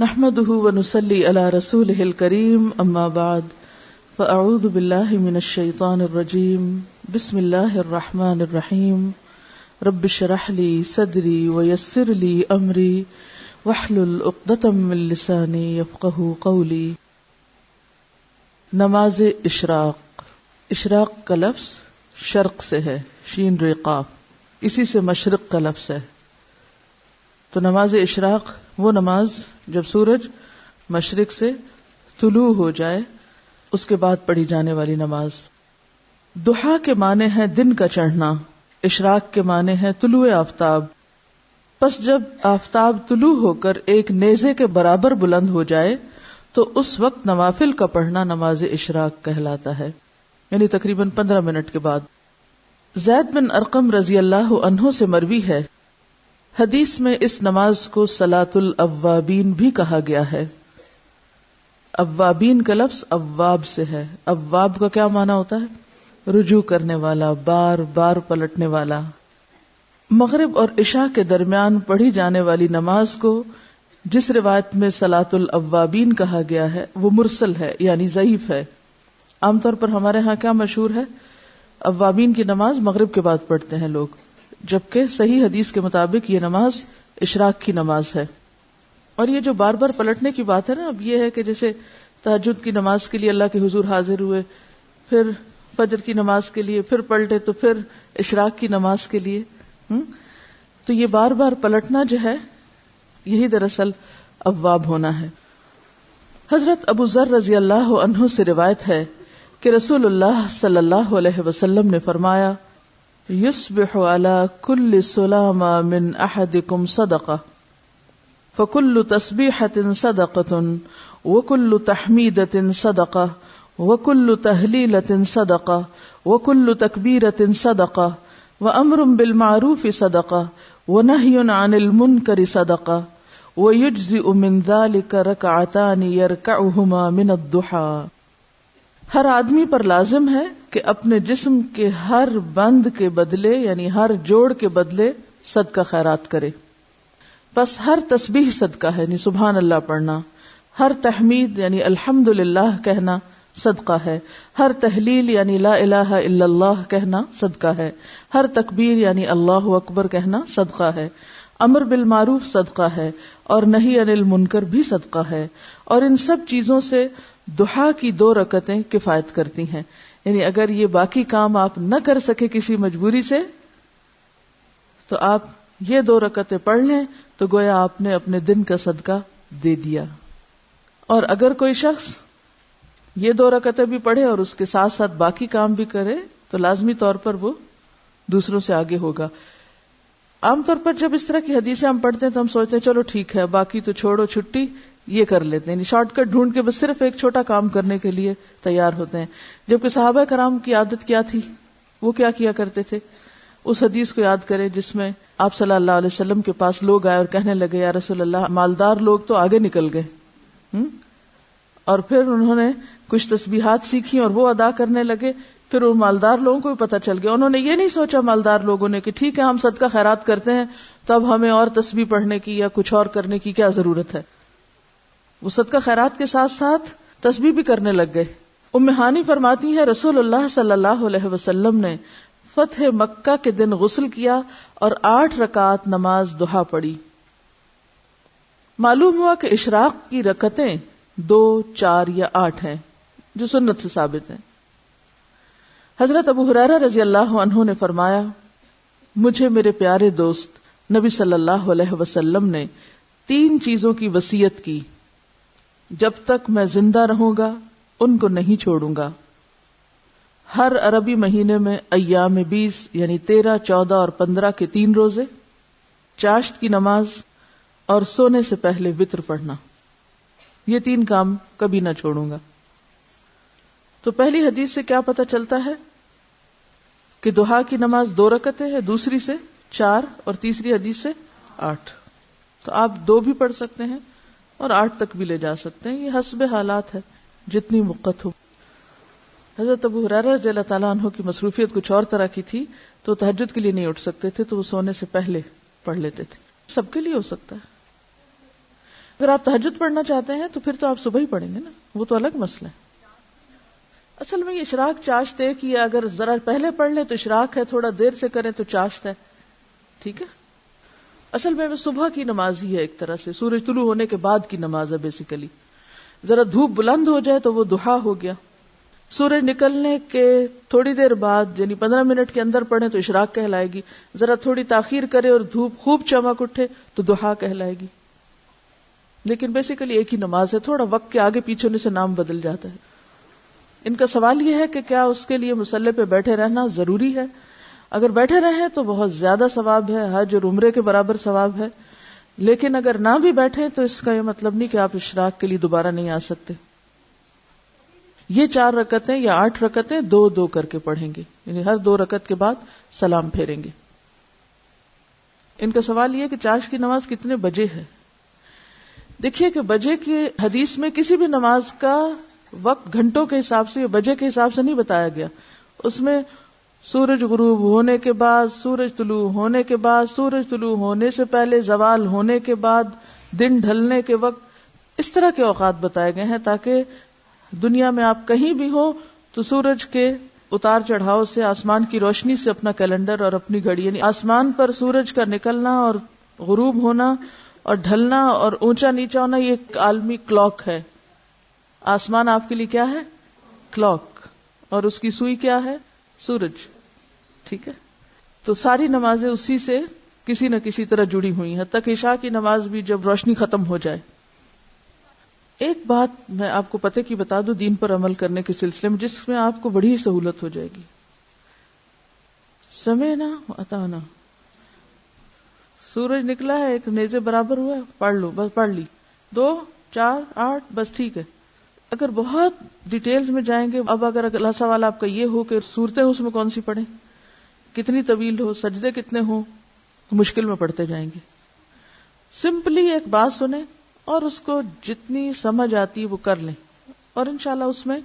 نحمده ونصلي على رسوله الكريم اما بعد فاعوذ بالله من الشيطان الرجيم بسم الله الرحمن الرحيم رب اشرح لي صدري ويسر لي امري واحلل عقدة من لساني يفقهوا قولي. نماز اشراق. اشراق کا لفظ شرق سے ہے، شین ریقاف، اسی سے مشرق کا لفظ ہے. تو نماز اشراق وہ نماز جب سورج مشرق سے طلوع ہو جائے اس کے بعد پڑھی جانے والی نماز. ضحیٰ کے معنی ہے دن کا چڑھنا، اشراق کے معنی ہے طلوع آفتاب. پس جب آفتاب طلوع ہو کر ایک نیزے کے برابر بلند ہو جائے تو اس وقت نوافل کا پڑھنا نماز اشراق کہلاتا ہے، یعنی تقریباً 15 منٹ کے بعد. زید بن ارقم رضی اللہ عنہ سے مروی ہے، حدیث میں اس نماز کو صلاۃ الاوابین بھی کہا گیا ہے. اوابین کا لفظ اواب سے ہے. اواب کا کیا معنی ہوتا ہے؟ رجوع کرنے والا، بار بار پلٹنے والا. مغرب اور عشاء کے درمیان پڑھی جانے والی نماز کو جس روایت میں صلاۃ الاوابین کہا گیا ہے وہ مرسل ہے، یعنی ضعیف ہے. عام طور پر ہمارے ہاں کیا مشہور ہے؟ اوابین کی نماز مغرب کے بعد پڑھتے ہیں لوگ، جبکہ صحیح حدیث کے مطابق یہ نماز اشراق کی نماز ہے. اور یہ جو بار بار پلٹنے کی بات ہے نا، اب یہ ہے کہ جیسے تہجد کی نماز کے لیے اللہ کے حضور حاضر ہوئے، پھر فجر کی نماز کے لیے پھر پلٹے، تو پھر اشراق کی نماز کے لیے تو یہ بار بار پلٹنا جو ہے یہی دراصل اواب ہونا ہے. حضرت ابو ذر رضی اللہ عنہ سے روایت ہے کہ رسول اللہ صلی اللہ علیہ وسلم نے فرمایا، یصبح علی کل سلام من احدکم صدقہ فکل تسبیحۃ صدقۃ وکل تحمیدۃ صدقہ وکل تہلیلۃ صدقہ وکل تکبیرۃ صدقہ وامر بالمعروف صدقہ ونہی عن المنکر صدقہ ویجزئ من ذلک رکعتان یرکعہما من الضحیٰ. ہر آدمی پر لازم ہے کہ اپنے جسم کے ہر بند کے بدلے، یعنی ہر جوڑ کے بدلے صدقہ خیرات کرے. بس ہر تسبیح صدقہ ہے، یعنی سبحان اللہ پڑھنا. ہر تحمید یعنی الحمدللہ کہنا صدقہ ہے. ہر تحلیل یعنی لا الہ الا اللہ کہنا صدقہ ہے. ہر تکبیر یعنی اللہ اکبر کہنا صدقہ ہے. امر بالمعروف صدقہ ہے اور نہی عن المنکر بھی صدقہ ہے. اور ان سب چیزوں سے ضحیٰ کی 2 رکعتیں کفایت کرتی ہیں. یعنی اگر یہ باقی کام آپ نہ کر سکے کسی مجبوری سے تو آپ یہ 2 رکعتیں پڑھ لیں تو گویا آپ نے اپنے دن کا صدقہ دے دیا. اور اگر کوئی شخص یہ 2 رکعتیں بھی پڑھے اور اس کے ساتھ ساتھ باقی کام بھی کرے تو لازمی طور پر وہ دوسروں سے آگے ہوگا. عام طور پر جب اس طرح کی حدیثیں ہم پڑھتے ہیں تو ہم سوچتے ہیں چلو ٹھیک ہے، باقی تو چھوڑو، چھٹی یہ کر لیتے ہیں، یعنی شارٹ کٹ ڈھونڈ کے بس صرف ایک چھوٹا کام کرنے کے لیے تیار ہوتے ہیں. جبکہ صحابہ کرام کی عادت کیا تھی؟ وہ کیا کیا کرتے تھے؟ اس حدیث کو یاد کریں جس میں آپ صلی اللہ علیہ وسلم کے پاس لوگ آئے اور کہنے لگے، یا رسول اللہ، مالدار لوگ تو آگے نکل گئے. اور پھر انہوں نے کچھ تسبیحات سیکھی اور وہ ادا کرنے لگے. پھر ان مالدار لوگوں کو بھی پتہ چل گیا. انہوں نے یہ نہیں سوچا مالدار لوگوں نے کہ ٹھیک ہے ہم صدقہ خیرات کرتے ہیں تو اب ہمیں اور تسبیح پڑھنے کی یا کچھ اور کرنے کی کیا ضرورت ہے. وہ صدقہ خیرات کے ساتھ ساتھ تسبیح بھی کرنے لگ گئے. ام ہانی فرماتی ہے رسول اللہ صلی اللہ علیہ وسلم نے فتح مکہ کے دن غسل کیا اور 8 رکعات نماز ضحیٰ پڑھی. معلوم ہوا کہ اشراق کی رکعتیں 2، 4 یا 8 ہیں جو سنت سے ثابت ہیں. حضرت ابو ہریرہ رضی اللہ عنہ نے فرمایا، مجھے میرے پیارے دوست نبی صلی اللہ علیہ وسلم نے 3 چیزوں کی وصیت کی، جب تک میں زندہ رہوں گا ان کو نہیں چھوڑوں گا. ہر عربی مہینے میں ایام 20 یعنی 13، 14 اور 15 کے 3 روزے، چاشت کی نماز اور سونے سے پہلے وتر پڑھنا. یہ 3 کام کبھی نہ چھوڑوں گا. تو پہلی حدیث سے کیا پتہ چلتا ہے کہ ضحیٰ کی نماز 2 رکعتیں ہے، دوسری سے 4 اور تیسری حدیث سے 8. تو آپ 2 بھی پڑھ سکتے ہیں اور 8 تک بھی لے جا سکتے ہیں، یہ حسب حالات ہے جتنی وقت ہو. حضرت ابو ہریرہ رضی اللہ تعالیٰ عنہ کی مصروفیت کچھ اور طرح کی تھی، تو تہجد کے لیے نہیں اٹھ سکتے تھے، تو وہ سونے سے پہلے پڑھ لیتے تھے. سب کے لیے ہو سکتا ہے. اگر آپ تہجد پڑھنا چاہتے ہیں تو پھر تو آپ صبح ہی پڑھیں گے نا، وہ تو الگ مسئلہ ہے. اصل میں یہ اشراق چاشت ایک ہی ہے، اگر ذرا پہلے پڑھ لیں تو اشراق ہے، تھوڑا دیر سے کریں تو چاشت ہے. ٹھیک ہے. اصل میں صبح کی نماز ہی ہے، ایک طرح سے سورج طلوع ہونے کے بعد کی نماز ہے بیسیکلی. ذرا دھوپ بلند ہو جائے تو وہ ضحیٰ ہو گیا. سورج نکلنے کے تھوڑی دیر بعد یعنی 15 منٹ کے اندر پڑھیں تو اشراق کہلائے گی. ذرا تھوڑی تاخیر کرے اور دھوپ خوب چمک اٹھے تو ضحیٰ کہلائے گی. لیکن بیسیکلی ایک ہی نماز ہے، تھوڑا وقت کے آگے پیچھے ہونے سے نام بدل جاتا ہے. ان کا سوال یہ ہے کہ کیا اس کے لیے مصلی پہ بیٹھے رہنا ضروری ہے؟ اگر بیٹھے رہیں تو بہت زیادہ ثواب ہے، حج اور عمرے کے برابر ثواب ہے. لیکن اگر نہ بھی بیٹھے تو اس کا یہ مطلب نہیں کہ آپ اشراق کے لیے دوبارہ نہیں آ سکتے. یہ 4 رکعتیں یا 8 رکعتیں 2-2 کر کے پڑھیں گے، یعنی ہر 2 رکعت کے بعد سلام پھیریں گے. ان کا سوال یہ کہ چاش کی نماز کتنے بجے ہے؟ دیکھیے کہ بجے کی حدیث میں کسی بھی نماز کا وقت گھنٹوں کے حساب سے یا بجے کے حساب سے نہیں بتایا گیا. اس میں سورج غروب ہونے کے بعد، سورج طلوع ہونے کے بعد، سورج طلوع ہونے سے پہلے، زوال ہونے کے بعد، دن ڈھلنے کے وقت، اس طرح کے اوقات بتائے گئے ہیں تاکہ دنیا میں آپ کہیں بھی ہو تو سورج کے اتار چڑھاؤ سے، آسمان کی روشنی سے اپنا کیلنڈر اور اپنی گھڑی، یعنی آسمان پر سورج کا نکلنا اور غروب ہونا اور ڈھلنا اور اونچا نیچا ہونا، یہ ایک عالمی کلاک ہے. آسمان آپ کے لیے کیا ہے؟ کلاک. اور اس کی سوئی کیا ہے؟ سورج. ٹھیک ہے. تو ساری نمازیں اسی سے کسی نہ کسی طرح جڑی ہوئی ہیں، حتیٰ کہ عشاء کی نماز بھی جب روشنی ختم ہو جائے. ایک بات میں آپ کو پتہ کی بتا دوں دین پر عمل کرنے کے سلسلے میں، جس میں آپ کو بڑی سہولت ہو جائے گی. سمعنا واتعنا. سورج نکلا ہے، ایک نیزے برابر ہوا ہے، پڑھ لو، بس پڑھ لی. 2 4 8 بس ٹھیک ہے. اگر بہت ڈیٹیلز میں جائیں گے، اب اگر اگلا سوال آپ کا یہ ہو کہ صورتیں اس میں کون سی پڑھیں، کتنی طویل ہو، سجدے کتنے ہوں، مشکل میں پڑھتے جائیں گے. سمپلی ایک بات سنیں اور اس کو جتنی سمجھ آتی وہ کر لیں، اور انشاءاللہ اس میں